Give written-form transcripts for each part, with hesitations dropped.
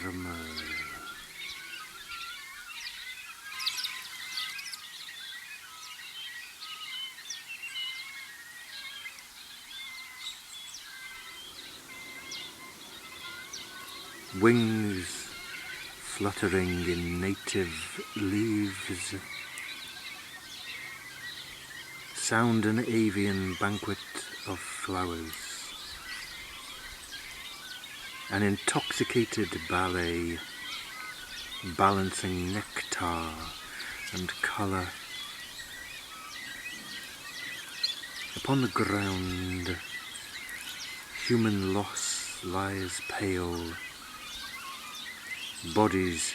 Murmur. Wings fluttering in native leaves, sound an avian banquet of flowers, an intoxicated ballet balancing nectar and colour. Upon the ground, human loss lies pale, bodies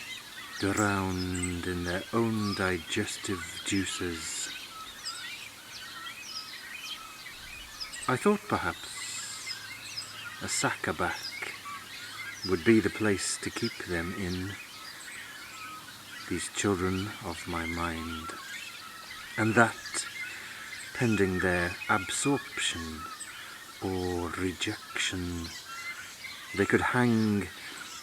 drowned in their own digestive juices. I thought perhaps a saccabac would be the place to keep them in, these children of my mind, and that, pending their absorption or rejection, they could hang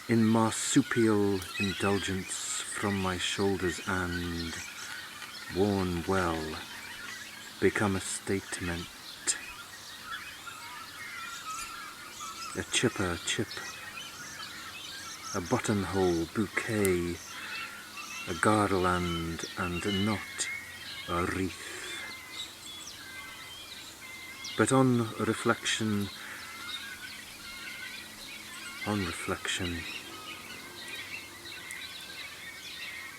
in marsupial indulgence from my shoulders and, worn well, become a statement. A chipper chip, a buttonhole bouquet, a garland and not a wreath. But on reflection,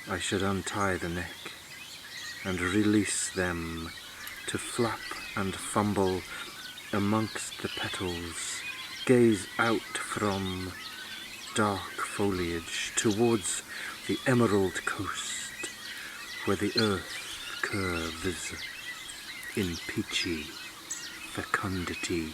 I should untie the neck and release them to flap and fumble amongst the petals, gaze out from dark foliage towards the emerald coast where the earth curves in peachy fecundity.